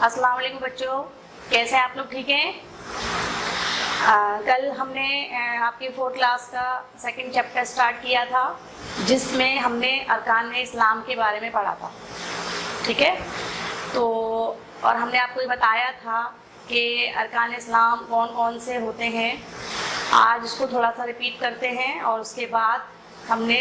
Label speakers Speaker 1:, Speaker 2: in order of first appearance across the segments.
Speaker 1: अस्सलाम वालेकुम बच्चों, कैसे हैं आप लोग? ठीक हैं? कल हमने आपकी 4th क्लास का सेकंड चैप्टर स्टार्ट किया था, जिसमें हमने अरकान इस्लाम के बारे में पढ़ा था। ठीक है, तो और हमने आपको ये बताया था कि अरकान इस्लाम कौन कौन से होते हैं। आज इसको थोड़ा सा रिपीट करते हैं और उसके बाद हमने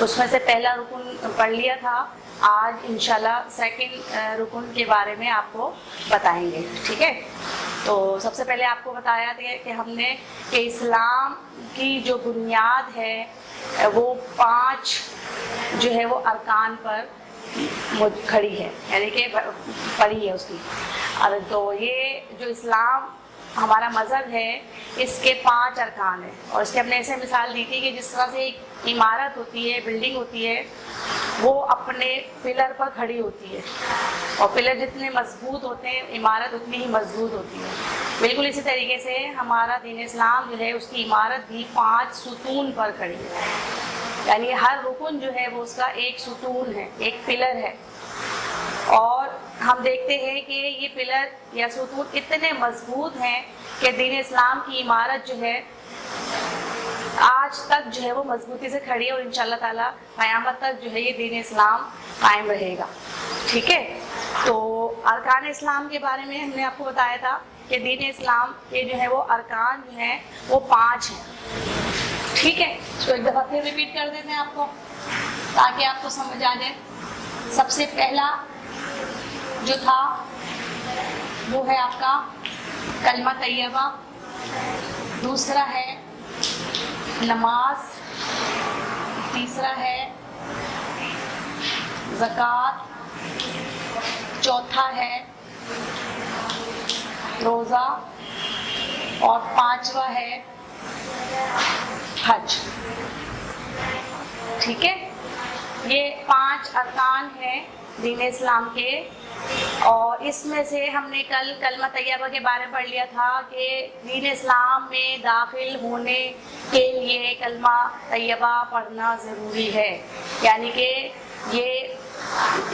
Speaker 1: उसमें से पहला रुकन पढ़ लिया था। आज इंशाल्लाह सेकंड रुकन के बारे में आपको बताएंगे। ठीक है, तो सबसे पहले आपको बताया था कि हमने कि इस्लाम की जो बुनियाद है वो 5 जो है वो अरकान पर खड़ी है, यानी कि पड़ी है उसकी। और तो ये जो इस्लाम हमारा मज़हब है, इसके 5 अरकान हैं। और इसके हमने ऐसे मिसाल दी थी कि जिस तरह से एक इमारत होती है, बिल्डिंग होती है, वो अपने पिलर पर खड़ी होती है, और पिलर जितने मजबूत होते हैं इमारत उतनी ही मजबूत होती है। बिल्कुल इसी तरीके से हमारा दीन इस्लाम जो है उसकी इमारत भी 5 सुतून पर खड़ी है, यानी हर रुकन जो है वो उसका एक सुतून है, एक पिलर है। और हम देखते हैं कि ये पिलर या सुतून इतने मजबूत हैं कि दीन इस्लाम की इमारत जो है आज तक जो है वो मजबूती से खड़ी है, और इंशाअल्लाह ताला क़यामत तक जो है ये दीन इस्लाम कायम रहेगा। ठीक है, तो अरकान इस्लाम के बारे में हमने आपको बताया था कि दीन इस्लाम के जो है वो अरकान जो हैं वो 5 हैं। ठीक है, तो एक दफ़ा फिर रिपीट कर देते हैं आपको, ताकि आपको समझ आ जाए। सबसे पहला जो था वो है आपका कलमा तैयबा, दूसरा है नमाज, तीसरा है ज़कात, चौथा है रोज़ा, और 5वां है हज। ठीक है, ये 5 अरकान हैं दीन इस्लाम के। और इसमें से हमने कल कलमा तैयबा के बारे में पढ़ लिया था कि दीन इस्लाम में दाखिल होने के लिए कलमा तैयबा पढ़ना ज़रूरी है, यानी कि ये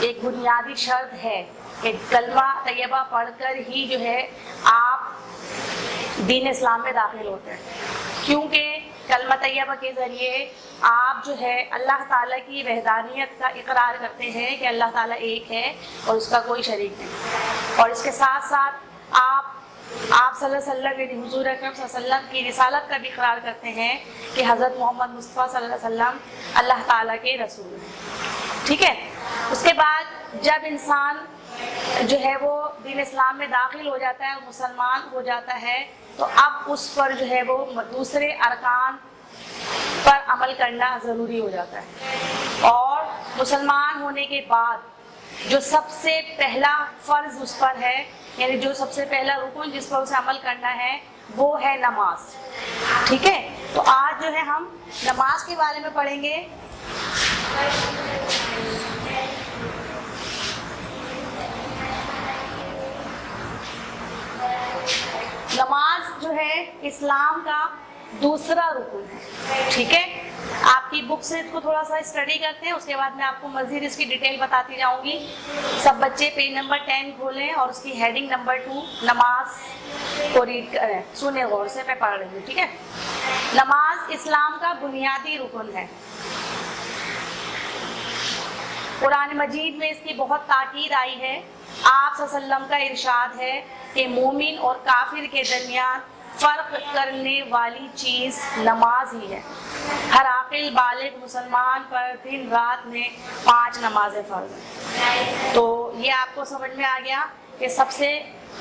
Speaker 1: एक बुनियादी शर्त है कि कलमा तैयबा पढ़कर ही जो है आप दीन इस्लाम में दाखिल होते हैं। क्योंकि कलमा तैयबा के ज़रिए आप जो है अल्लाह ताला की वहदानियत का इकरार करते हैं कि अल्लाह ताला एक है और उसका कोई शरीक नहीं। और इसके साथ साथ आप सल्लल्लाहु अलैहि वसल्लम यानी हुजूर अकरम सल्लल्लाहु अलैहि वसल्लम की रिसालत का भी इकरार करते हैं कि हज़रत मोहम्मद मुस्तफ़ा सल्लल्लाहु अलैहि वसल्लम अल्लाह ताला के रसूल हैं। ठीक है, उसके बाद जब इंसान जो है वो दीन इस्लाम में दाखिल हो जाता है, मुसलमान हो जाता है, तो अब उस पर जो है वो दूसरे अरकान पर अमल करना ज़रूरी हो जाता है। और मुसलमान होने के बाद जो सबसे पहला फ़र्ज़ उस पर है, यानी जो सबसे पहला रुकन जिस पर उसे अमल करना है, वो है नमाज। ठीक है, तो आज जो है हम नमाज के बारे में पढ़ेंगे। नमाज जो है इस्लाम का दूसरा रुकन है। ठीक है, आपकी बुक से इसको थोड़ा सा स्टडी करते हैं, उसके बाद मैं आपको मज़ीद इसकी डिटेल बताती जाऊंगी। सब बच्चे पेज नंबर 10 खोलें और उसकी हेडिंग नंबर 2 नमाज को रीड करें, सुने गौर से, मैं पढ़ रही हूँ। ठीक है, नमाज इस्लाम का बुनियादी रुकन है। कुरान मजीद में इसकी बहुत ताकीद आई है। आप सल्लल्लाहु अलैहि वसल्लम का इरशाद है कि मोमिन और काफिर के दरमियान फ़र्क करने वाली चीज़ नमाज ही है। हर आकिल बालिग मुसलमान पर दिन रात में 5 नमाज़ें फ़र्ज़ हैं। तो ये आपको समझ में आ गया कि सबसे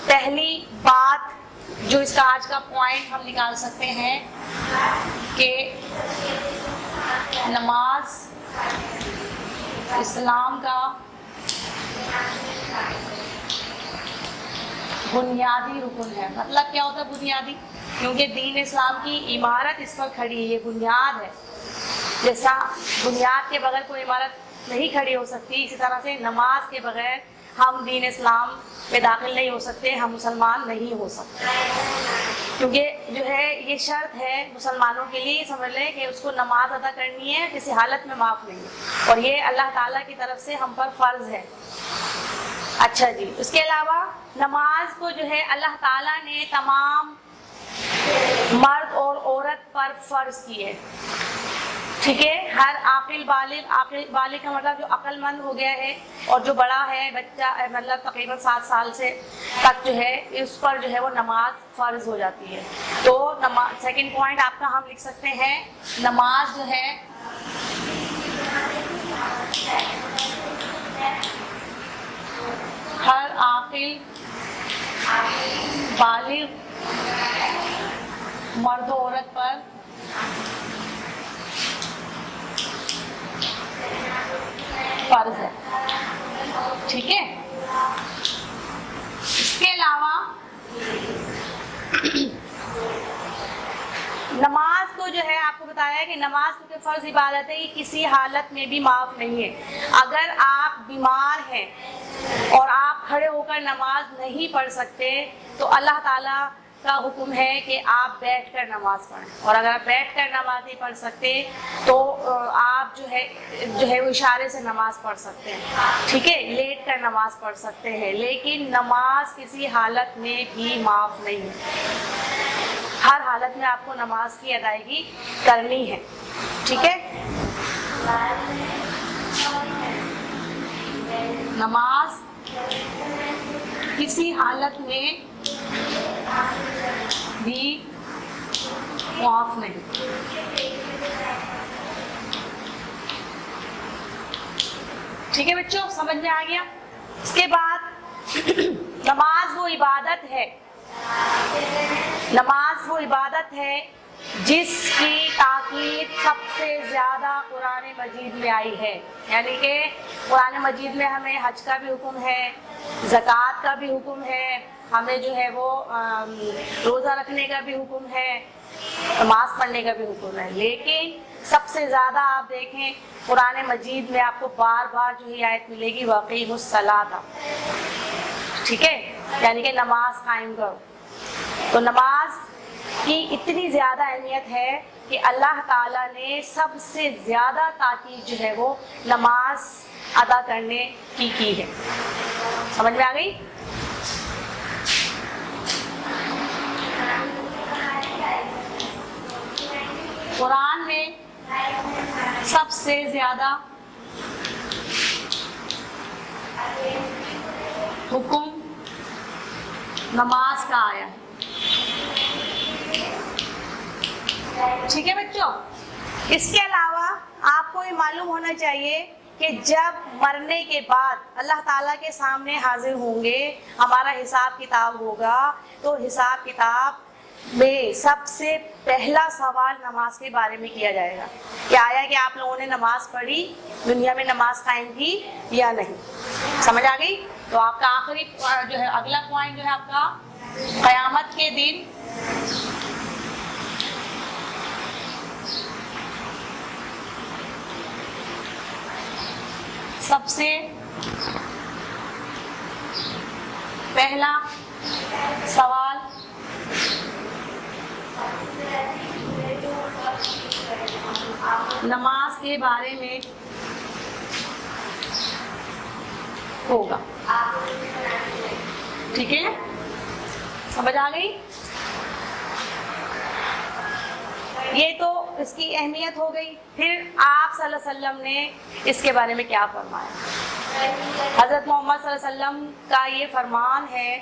Speaker 1: पहली बात जो इसका आज का पॉइंट हम निकाल सकते हैं कि नमाज इस्लाम का बुनियादी रुकन है। मतलब क्या होता है बुनियादी? क्योंकि दीन इस्लाम की इमारत इस पर खड़ी है, ये बुनियाद है। जैसा बुनियाद के बगैर कोई इमारत नहीं खड़ी हो सकती, इसी तरह से नमाज के बगैर ہم دین اسلام میں داخل نہیں ہو سکتے، ہم مسلمان نہیں ہو سکتے، کیونکہ جو ہے یہ شرط ہے مسلمانوں کے لیے، سمجھ لیں کہ اس کو نماز ادا کرنی ہے، کسی حالت میں معاف نہیں ہے، اور یہ اللہ تعالیٰ کی طرف سے ہم پر فرض ہے۔ اچھا جی، اس کے علاوہ نماز کو جو ہے اللہ تعالیٰ نے تمام مرد اور عورت پر فرض کی ہے، ٹھیک ہے؟ ہر عاقل بالغ کا مطلب جو عقل مند ہو گیا ہے اور جو بڑا ہے بچہ، مطلب تقریباً 7 سال سے تک جو ہے، اس پر جو ہے وہ نماز فرض ہو جاتی ہے۔ تو سیکنڈ پوائنٹ آپ کا ہم لکھ سکتے ہیں، نماز جو ہے ہر عاقل بالغ مرد و عورت پر فرض ہے، ٹھیک ہے؟ اس کے علاوہ نماز کو جو ہے آپ کو بتایا ہے کہ نماز کیونکہ فرض عبادت ہے، یہ کسی حالت میں بھی معاف نہیں ہے۔ اگر آپ بیمار ہیں اور آپ کھڑے ہو کر نماز نہیں پڑھ سکتے تو اللہ تعالیٰ کا حکم ہے کہ آپ بیٹھ کر نماز پڑھیں، اور اگر آپ بیٹھ کر نماز نہیں پڑھ سکتے تو آپ جو ہے وہ اشارے سے نماز پڑھ سکتے ہیں، ٹھیک ہے؟ لیٹ کر نماز پڑھ سکتے ہیں، لیکن نماز کسی حالت میں بھی معاف نہیں ہے، ہر حالت میں آپ کو نماز کی ادائیگی کرنی ہے، ٹھیک ہے؟ نماز کسی حالت میں بھی معاف نہیں، ٹھیک ہے بچوں؟ سمجھ میں آ گیا؟ اس کے بعد نماز وہ عبادت ہے، نماز وہ عبادت ہے جس کی تاکید سب سے زیادہ قرآن مجید میں آئی ہے، یعنی کہ قرآن مجید میں ہمیں حج کا بھی حکم ہے، زکوٰۃ کا بھی حکم ہے، ہمیں جو ہے وہ روزہ رکھنے کا بھی حکم ہے، نماز پڑھنے کا بھی حکم ہے، لیکن سب سے زیادہ آپ دیکھیں قرآن مجید میں آپ کو بار بار جو ہی آیت ملے گی وَأَقِیمُوا الصَّلَاةَ، ٹھیک ہے؟ یعنی کہ نماز قائم کرو۔ تو نماز کی اتنی زیادہ اہمیت ہے کہ اللہ تعالیٰ نے سب سے زیادہ تاکید جو ہے وہ نماز ادا کرنے کی ہے۔ سمجھ میں آ گئی؟ قرآن میں سب سے زیادہ حکم نماز کا آیا ہے، ٹھیک ہے بچوں؟ اس کے علاوہ آپ کو یہ معلوم ہونا چاہیے کہ جب مرنے کے بعد اللہ تعالیٰ کے سامنے حاضر ہوں گے، ہمارا حساب کتاب ہوگا، تو حساب کتاب میں سب سے پہلا سوال نماز کے بارے میں کیا جائے گا کہ آیا کہ آپ لوگوں نے نماز پڑھی، دنیا میں نماز قائم کی یا نہیں۔ سمجھ آ گئی؟ تو آپ کا آخری جو ہے اگلا پوائنٹ جو ہے آپ کا قیامت کے دن سب سے پہلا سوال نماز کے بارے میں ہوگا، ٹھیک ہے؟ سمجھ آ گئی؟ یہ تو اس کی اہمیت ہو گئی۔ پھر آپ صلی اللہ علیہ وسلم نے اس کے بارے میں کیا فرمایا؟ حضرت محمد صلی اللہ علیہ وسلم کا یہ فرمان ہے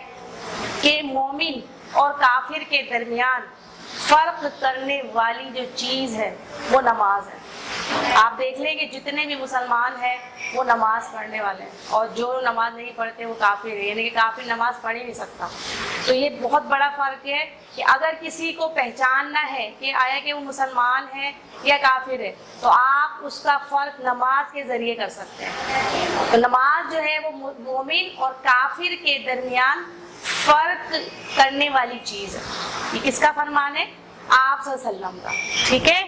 Speaker 1: کہ مومن اور کافر کے درمیان فرق کرنے والی جو چیز ہے وہ نماز ہے۔ آپ دیکھ لیں کہ جتنے بھی مسلمان ہیں وہ نماز پڑھنے والے ہیں، اور جو نماز نہیں پڑھتے وہ کافر ہے، یعنی کہ کافر نماز پڑھ ہی نہیں سکتا۔ تو یہ بہت بڑا فرق ہے کہ اگر کسی کو پہچاننا ہے کہ آیا کہ وہ مسلمان ہے یا کافر ہے، تو آپ اس کا فرق نماز کے ذریعے کر سکتے ہیں۔ تو نماز جو ہے وہ مومن اور کافر کے درمیان فرق کرنے والی چیز ہے۔ یہ کس کا فرمان ہے؟ آپ صلی اللہ علیہ وسلم کا، ٹھیک ہے؟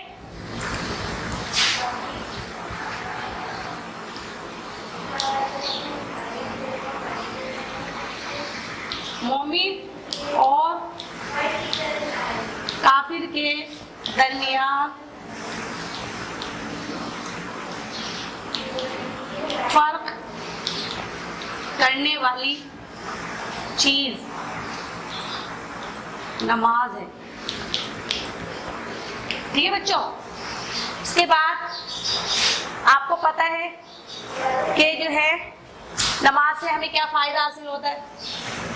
Speaker 1: درمیان فرق کرنے والی چیز نماز ہے. ٹھیک ہے بچوں. اس کے بعد آپ کو پتہ ہے کہ جو ہے نماز سے ہمیں کیا فائدہ حاصل ہوتا ہے.